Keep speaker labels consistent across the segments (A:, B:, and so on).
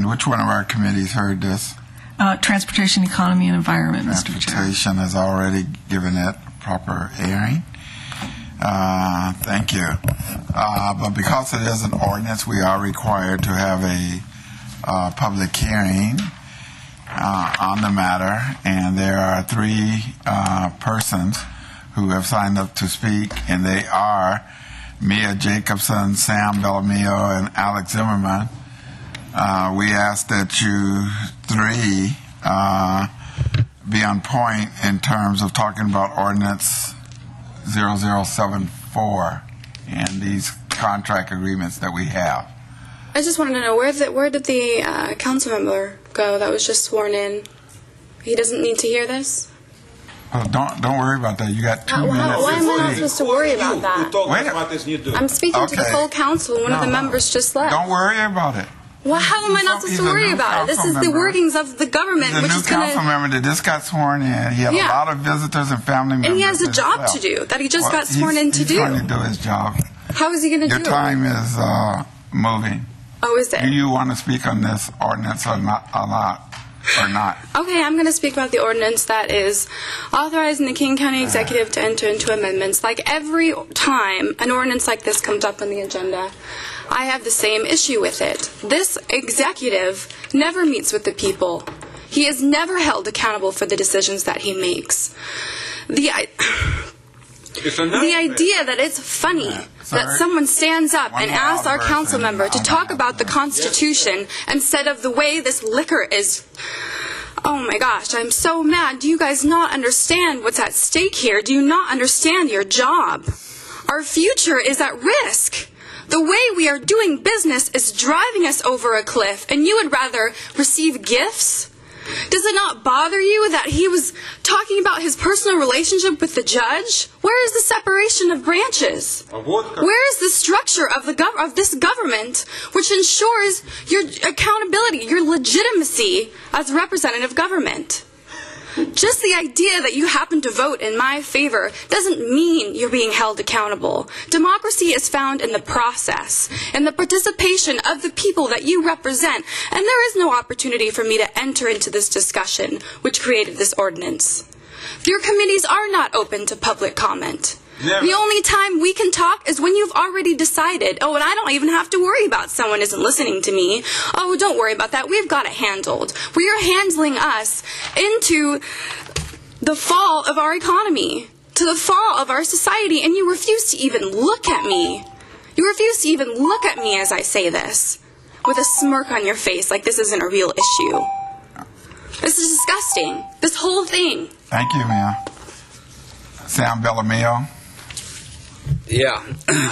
A: And which one of our committees heard this?
B: Transportation, Economy, and Environment, Mr. Chair.
A: Transportation has already given it proper hearing. Thank you. But because it is an ordinance, we are required to have a public hearing on the matter, and there are three persons who have signed up to speak, and they are Mia Jacobson, Sam Bellamio, and Alex Zimmerman. We ask that you three be on point in terms of talking about ordinance 0074 and these contract agreements that we have.
C: I just wanted to know, where did the council member go that was just sworn in? He doesn't need to hear this?
A: Oh, don't worry about that. You got 2 minutes.
C: Why am I not supposed to worry about that? I'm speaking to the full council. One of the members just left.
A: Don't worry about it.
C: Well, how am I not supposed to worry about it? This is the workings of the government,
A: which is going to... The new council member that just got sworn in. He had a lot of visitors and family members.
C: And he has a job to do that he just got sworn in to do.
A: He's trying to do his job.
C: How is he going to do it?
A: Your time is moving.
C: Oh, is it?
A: Do you want to speak on this ordinance or not?
C: Okay, I'm going to speak about the ordinance that is authorizing the King County Executive to enter into amendments. Like every time an ordinance like this comes up on the agenda, I have the same issue with it. This executive never meets with the people. He is never held accountable for the decisions that he makes. The idea that it's funny that someone stands up and asks our council member to talk about the Constitution instead of the way this liquor is. Oh my gosh, I'm so mad. Do you guys not understand what's at stake here? Do you not understand your job? Our future is at risk. The way we are doing business is driving us over a cliff, and you would rather receive gifts? Does it not bother you that he was talking about his personal relationship with the judge? Where is the separation of branches? Where is the structure of this government which ensures your accountability, your legitimacy as representative government? Just the idea that you happen to vote in my favor doesn't mean you're being held accountable. Democracy is found in the process, in the participation of the people that you represent, and there is no opportunity for me to enter into this discussion which created this ordinance. Your committees are not open to public comment. Never. The only time we can talk is when you've already decided, oh, and I don't even have to worry about someone isn't listening to me. Oh, don't worry about that. We've got it handled. We are handling us into the fall of our economy, to the fall of our society, and you refuse to even look at me. You refuse to even look at me as I say this, with a smirk on your face like this isn't a real issue. This is disgusting. This whole thing.
A: Thank you, Mia. Sam Bellamio.
D: Yeah,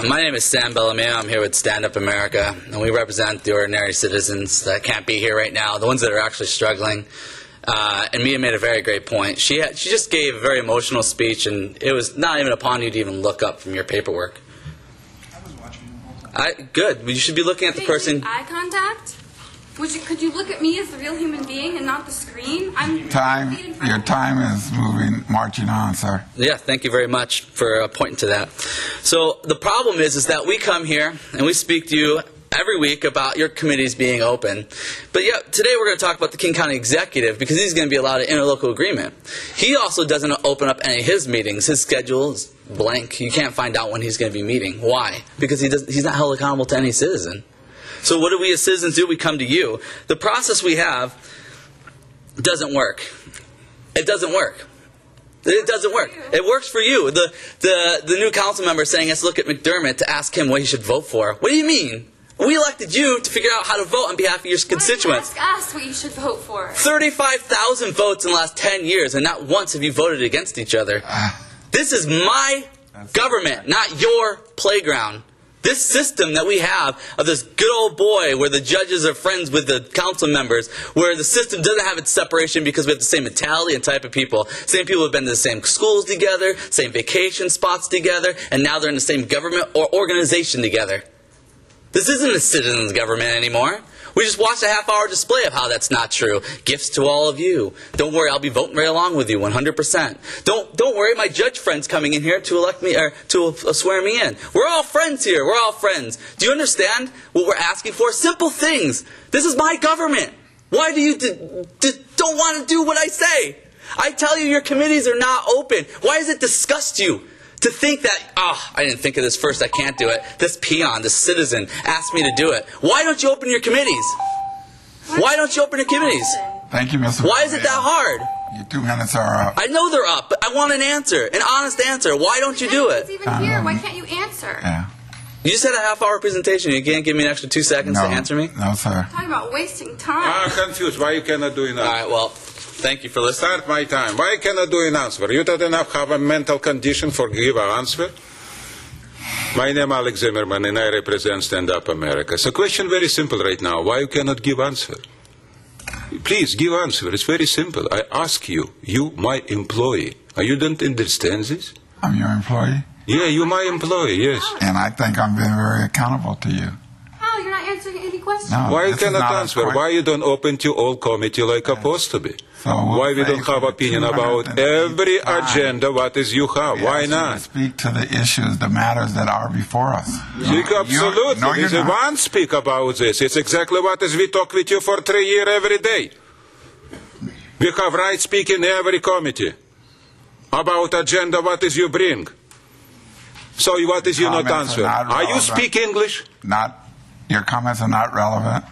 D: my name is Sam Bellamio. I'm here with StandUP-America, and we represent the ordinary citizens that can't be here right now, the ones that are actually struggling. And Mia made a very great point. She just gave a very emotional speech, and it was not even upon you to even look up from your paperwork.
E: I was watching the whole time.
D: Good. You should be looking at the person.
C: Eye contact? Could you look at me as the real human being and not the screen?
A: Your time is moving, marching on, sir.
D: Yeah, thank you very much for pointing to that. So the problem is that we come here and we speak to you every week about your committees being open. But yeah, today we're going to talk about the King County Executive because he's going to be allowed an interlocal agreement. He also doesn't open up any of his meetings. His schedule is blank. You can't find out when he's going to be meeting. Why? Because he's not held accountable to any citizen. So what do we as citizens do? We come to you. The process we have doesn't work. It doesn't work. It doesn't work. It works for you. The new council member saying let's look at McDermott to ask him what he should vote for. What do you mean? We elected you to figure out how to vote on behalf of your constituents.
C: Ask us what you should vote for.
D: 35,000 votes in the last 10 years, and not once have you voted against each other. This is my government, not your playground. This system that we have of this good old boy where the judges are friends with the council members, where the system doesn't have its separation because we have the same mentality and type of people. Same people have been to the same schools together, same vacation spots together, and now they're in the same government or organization together. This isn't a citizen's government anymore. We just watched a half-hour display of how that's not true. Gifts to all of you. Don't worry, I'll be voting right along with you, 100%. Don't worry, my judge friend's coming in here to elect me or to swear me in. We're all friends here. We're all friends. Do you understand what we're asking for? Simple things. This is my government. Why do you don't want to do what I say? I tell you, your committees are not open. Why does it disgust you to think that, I didn't think of this first, I can't do it. This peon, this citizen, asked me to do it. Why don't you open your committees? Why don't you open your committees?
A: Thank you, Mr.
D: Why is it that hard?
A: Your 2 minutes are up.
D: I know they're up, but I want an answer, an honest answer. Why don't you do it?
C: It's even here. Why can't you answer?
A: Yeah.
D: You just had a half-hour presentation. You can't give me an extra 2 seconds to answer me?
A: No, sir.
C: Talking about wasting time.
F: I'm confused. Why you cannot do it now?
D: All right, well, thank you for listening.
F: Start my time. Why cannot do an answer? You don't enough have a mental condition for give an answer? My name is Alex Zimmerman and I represent StandUP-America. So question very simple right now. Why you cannot give answer? Please give answer. It's very simple. I ask you, you my employee. You don't understand this?
A: I'm your employee.
F: Yeah, you my employee, yes.
A: And I think I'm being very accountable to you.
C: How? You're not answering any questions.
A: No,
F: Why you
A: this is
F: cannot
A: not a
F: answer?
A: question.
F: Why you don't open to all committee like supposed to be?
A: So we'll
F: Why we
A: say
F: don't have
A: for
F: opinion about
A: 250
F: every
A: times.
F: agenda what is you have?
A: We
F: Why
A: ask you to
F: not?
A: speak to the issues, the matters that are before us.
F: Absolutely.
A: No, you're
F: There's a
A: not.
F: one speak about this. It's exactly what is we talk with you for 3 years every day. We have right speak in every committee about agenda what is you bring. So what is you not
A: Comments
F: answer?
A: are not
F: Are you
A: relevant.
F: speak English?
A: Your comments are not relevant.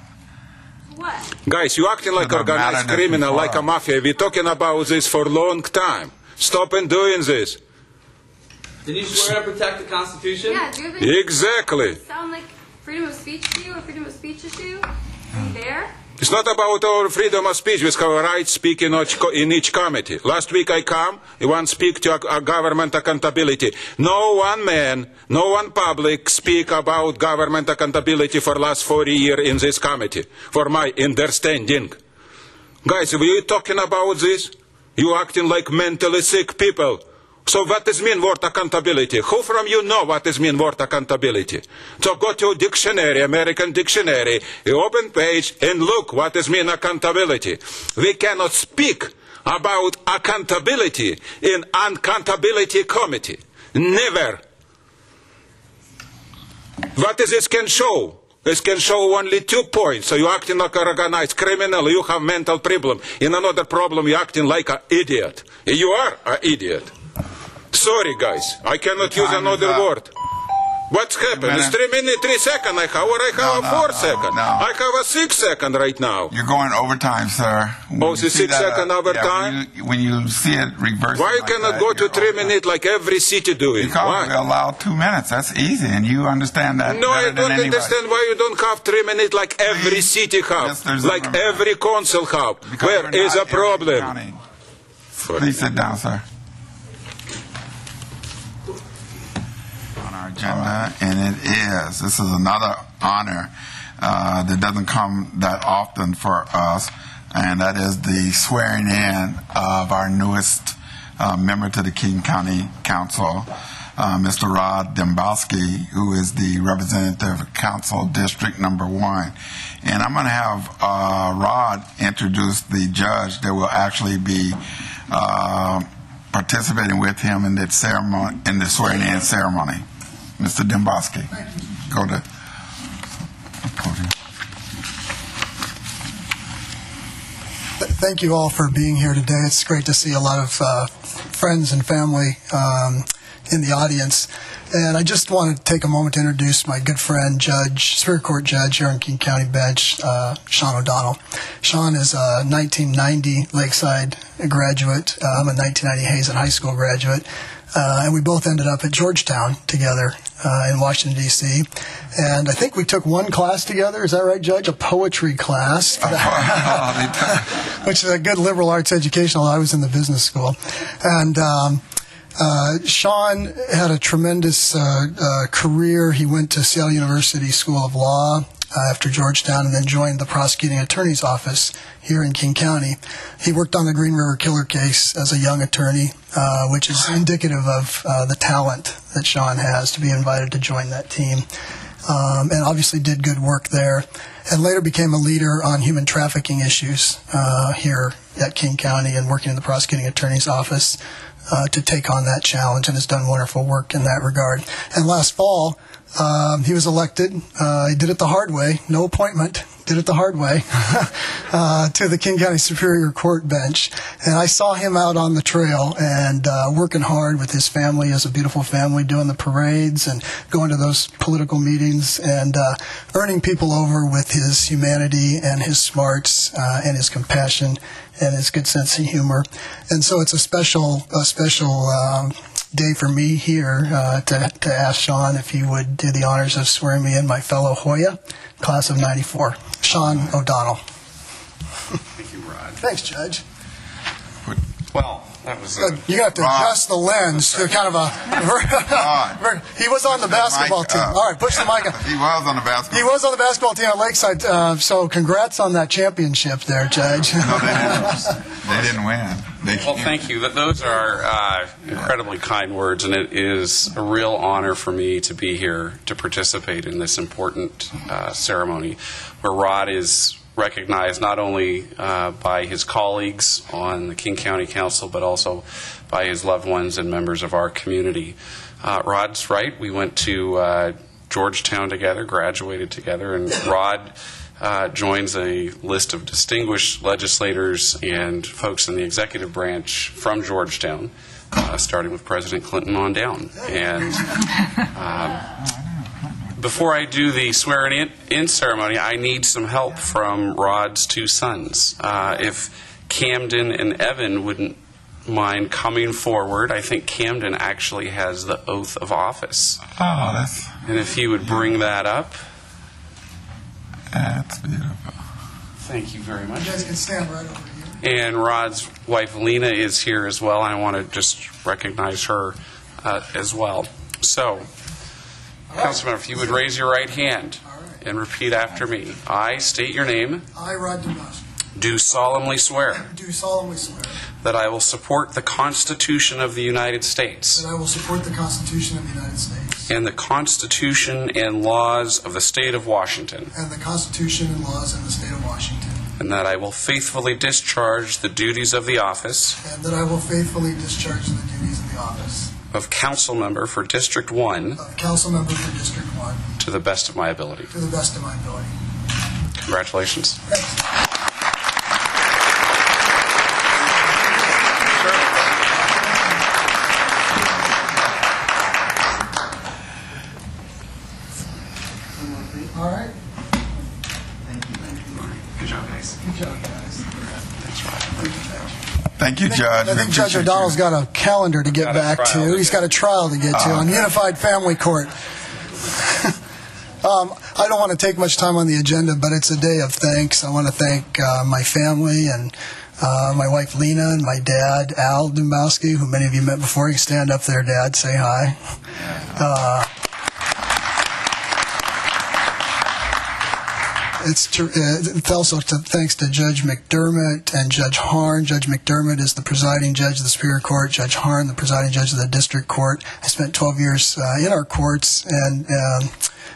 C: What?
F: Guys, you acting like
A: the
F: organized
A: matter that
F: criminal,
A: before
F: like a
A: us.
F: mafia. We're talking about this for a long time. Stop and doing this.
D: Did you swear to protect the Constitution?
C: Yeah, do you have any
F: Exactly.
C: sound like freedom of speech to you or freedom of speech issue? Are you there?
F: It's not about our freedom of speech. We have a right to speak in each committee. Last week I come, I want to speak to government accountability. No one man, no one public speak about government accountability for last 40 years in this committee, for my understanding. Guys, we talking about this? You acting like mentally sick people. So what does mean word accountability? Who from you know what does mean word accountability? So go to dictionary, American dictionary, you open page and look what does mean accountability. We cannot speak about accountability in unaccountability committee. Never. What is this can show? This can show only 2 points. So you acting like an organized criminal, you have mental problem. In another problem, you acting like an idiot. You are an idiot. Sorry, guys. I cannot use another word. What's happened? It's 3 minutes, 3 seconds I have, or I have a 4 seconds.
A: No.
F: I have a 6 seconds right now.
A: You're going overtime, sir. When
F: Oh,
A: you
F: it's a
A: see
F: 6 second overtime?
A: Yeah, when you see it reverse.
F: Why you cannot go to 3 minutes like every city doing?
A: Because we
F: Why?
A: allow 2 minutes. That's easy, and you understand that.
F: No,
A: better
F: I don't
A: than anybody.
F: understand why you don't have 3 minutes like every city have,
A: Mr.
F: like
A: Zimmerman.
F: every council have.
A: Because
F: Where
A: we're
F: is
A: not
F: a problem?
A: county. Please sit down, sir. On our agenda, and this is another honor that doesn't come that often for us, and that is the swearing in of our newest member to the King County Council, Mr. Rod Dembowski, who is the representative of Council District Number 1. And I'm going to have Rod introduce the judge that will actually be participating with him in that ceremony, in the swearing-in ceremony. Mr. Dembowski, go to the podium.
G: Thank you all for being here today. It's great to see a lot of friends and family in the audience. And I just want to take a moment to introduce my good friend, Superior Court Judge here on King County Bench, Sean O'Donnell. Sean is a 1990 Lakeside graduate. I'm a 1990 Hazen High School graduate. And we both ended up at Georgetown together in Washington, D.C. And I think we took one class together. Is that right, Judge? A poetry class. Which is a good liberal arts education, although I was in the business school. And Sean had a tremendous career. He went to Seattle University School of Law after Georgetown and then joined the prosecuting attorney's office here in King County. He worked on the Green River Killer case as a young attorney, which is indicative of the talent that Sean has to be invited to join that team. And obviously did good work there. and later became a leader on human trafficking issues here at King County and working in the prosecuting attorney's office to take on that challenge, and has done wonderful work in that regard. And last fall, he was elected. He did it the hard way, no appointment, did it the hard way, to the King County Superior Court bench. And I saw him out on the trail and working hard with his family, as a beautiful family, doing the parades and going to those political meetings and earning people over with his humanity and his smarts and his compassion and his good sense of humor. And so it's a special day for me here to ask Sean if he would do the honors of swearing me in, my fellow Hoya, class of '94, Sean O'Donnell.
H: Thank you, Rod.
G: Thanks, Judge.
H: Well, that was
G: You're going to have to adjust the lens to kind of a... he was on the basketball team. All right, push the mic up.
A: He was on the basketball team.
G: He was on the basketball team at Lakeside, so congrats on that championship there, Judge.
A: No, they didn't win.
H: Well, thank you. Those are incredibly kind words, and it is a real honor for me to be here to participate in this important ceremony where Rod is recognized not only by his colleagues on the King County Council, but also by his loved ones and members of our community. Rod's right. We went to Georgetown together, graduated together, and Rod joins a list of distinguished legislators and folks in the executive branch from Georgetown, starting with President Clinton on down. And before I do the swearing-in ceremony, I need some help from Rod's two sons. If Camden and Evan wouldn't mind coming forward, I think Camden actually has the oath of office.
A: Oh, that's...
H: And if he would bring that up.
A: That's beautiful.
H: Thank you very much.
G: You guys can stand right over here.
H: And Rod's wife, Lena, is here as well. I want to just recognize her as well. So, Councilmember, if you would raise your right hand and repeat after me. I state your name.
G: I, Rod Dumas,
H: Do solemnly swear
G: do solemnly swear
H: that I will support the Constitution of the United States
G: that I will support the Constitution of the United States
H: and the Constitution and laws of the State of Washington,
G: and the Constitution and laws of the State of Washington,
H: and that I will faithfully discharge the duties of the office
G: and that I will faithfully discharge the duties of the office
H: of Council Member for District 1
G: of Council Member for District 1
H: to the best of my ability.
G: to the best of my ability.
H: Congratulations.
G: Thanks. All right.
H: Good job, guys.
G: Good job, guys.
A: Thank you, Judge.
G: I think Judge O'Donnell's got a calendar to get back to. He's got a trial to get to on Unified Family Court. I don't want to take much time on the agenda, but it's a day of thanks. I want to thank my family and my wife Lena and my dad Al Dombowski, who many of you met before. You can stand up there, Dad. Say hi. It's also thanks to Judge McDermott and Judge Harn. Judge McDermott is the presiding judge of the Superior Court. Judge Harn, the presiding judge of the District Court. I spent 12 years in our courts, and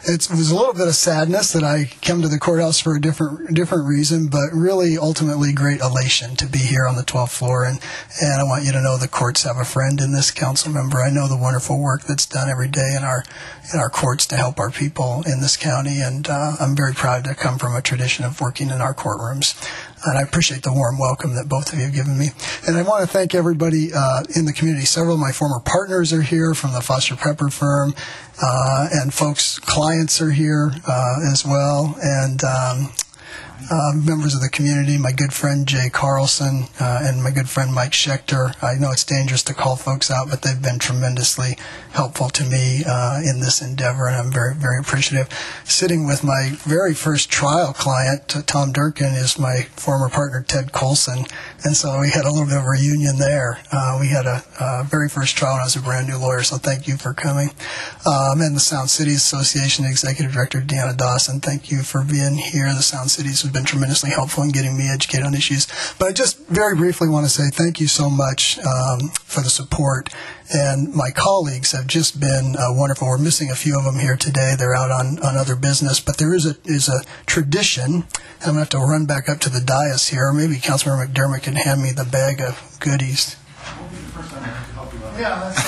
G: it was a little bit of sadness that I came to the courthouse for a different reason, but really ultimately great elation to be here on the 12th floor. And I want you to know the courts have a friend in this council member. I know the wonderful work that's done every day in our courts to help our people in this county, and I'm very proud to come from a tradition of working in our courtrooms. And I appreciate the warm welcome that both of you have given me. And I want to thank everybody in the community. Several of my former partners are here from the Foster Pepper firm, and clients are here as well, and members of the community, my good friend Jay Carlson and my good friend Mike Schechter. I know it's dangerous to call folks out, but they've been tremendously helpful to me in this endeavor, and I'm very, very appreciative. Sitting with my very first trial client, Tom Durkin, is my former partner Ted Colson, and so we had a little bit of a reunion there. We had a very first trial when I was a brand new lawyer, so thank you for coming. And the Sound Cities Association Executive Director Deanna Dawson, thank you for being here. The Sound Cities has been tremendously helpful in getting me educated on issues. But I just very briefly want to say thank you so much for the support. And my colleagues have just been wonderful. We're missing a few of them here today. They're out on other business. But there is a tradition. I'm going to have to run back up to the dais here. Maybe Councilmember McDermott can hand me the bag of goodies. Yeah, that's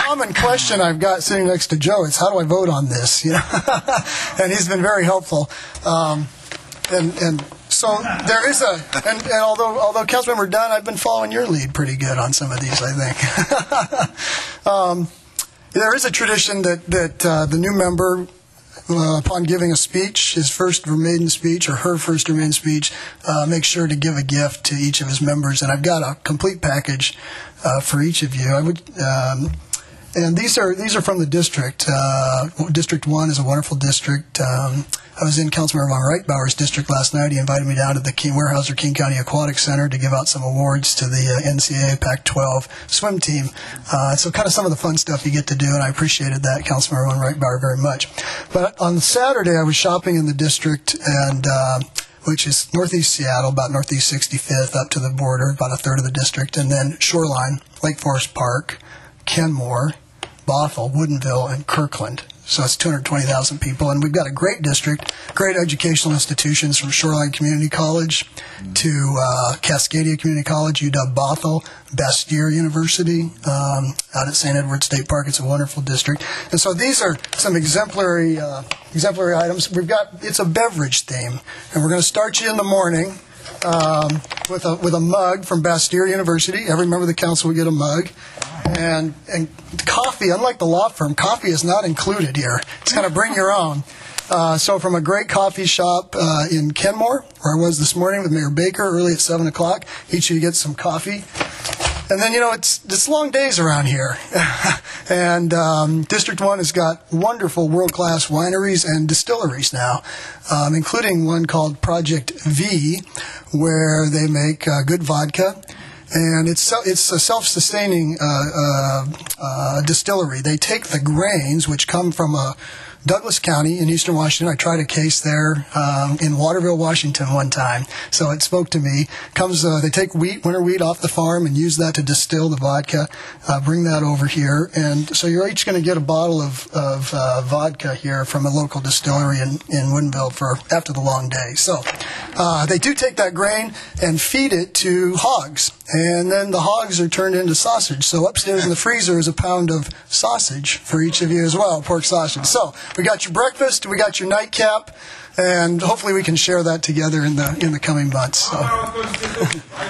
G: common question I've got sitting next to Joe is how do I vote on this? You know, and he's been very helpful. And so there is and although Councilmember Dunn, I've been following your lead pretty good on some of these, I think. There is a tradition that the new member, upon giving a speech, his first or maiden speech, or her first or maiden speech, make sure to give a gift to each of his members. And I've got a complete package for each of you. And these are from the district. District 1 is a wonderful district. I was in Councilmember von Reichbauer's district last night. He invited me down to the Weyerhaeuser King County Aquatic Center to give out some awards to the NCAA Pac-12 swim team. So kind of some of the fun stuff you get to do, and I appreciated that, Councilmember von Reichbauer, very much. But on Saturday, I was shopping in the district, and which is northeast Seattle, about northeast 65th, up to the border, about a third of the district, and then Shoreline, Lake Forest Park, Kenmore, Bothell, Woodinville, and Kirkland. So it's 220,000 people. And we've got a great district, great educational institutions from Shoreline Community College to Cascadia Community College, UW Bothell, Bastyr University, out at St. Edward State Park. It's a wonderful district. And so these are some exemplary items. It's a beverage theme. And we're going to start you in the morning with a mug from Bastyr University. Every member of the council will get a mug. And coffee, unlike the law firm, coffee is not included here. It's kind of bring your own. So from a great coffee shop in Kenmore, where I was this morning with Mayor Baker early at 7 o'clock, each of you get some coffee. And then, it's long days around here. And District 1 has got wonderful world-class wineries and distilleries now, including one called Project V, where they make good vodka. And it's a self-sustaining distillery. They take the grains, which come from Douglas County in eastern Washington. I tried a case there in Waterville, Washington one time, so it spoke to me. They take winter wheat off the farm and use that to distill the vodka, bring that over here. And so you're each going to get a bottle of vodka here from a local distillery in Woodinville for after the long day. So they do take that grain and feed it to hogs. And then the hogs are turned into sausage. So upstairs in the freezer is a pound of sausage for each of you as well, pork sausage. So we got your breakfast, we got your nightcap, and hopefully we can share that together in the coming months. So.
F: I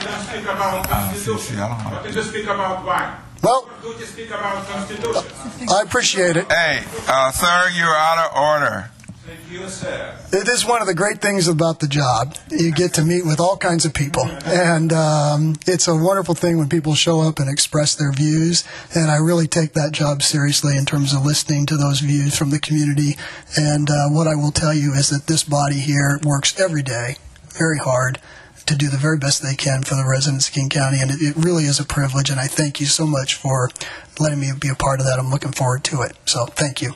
F: don't speak about Constitution. I can just speak about wine.
G: Well,
F: to speak about Constitution.
G: I appreciate it.
A: Hey, sir, you're out of order.
F: Thank you, sir.
G: It is one of the great things about the job. You get to meet with all kinds of people. And it's a wonderful thing when people show up and express their views. And I really take that job seriously in terms of listening to those views from the community. And what I will tell you is that this body here works every day, very hard, to do the very best they can for the residents of King County. And it really is a privilege. And I thank you so much for letting me be a part of that. I'm looking forward to it. So thank you.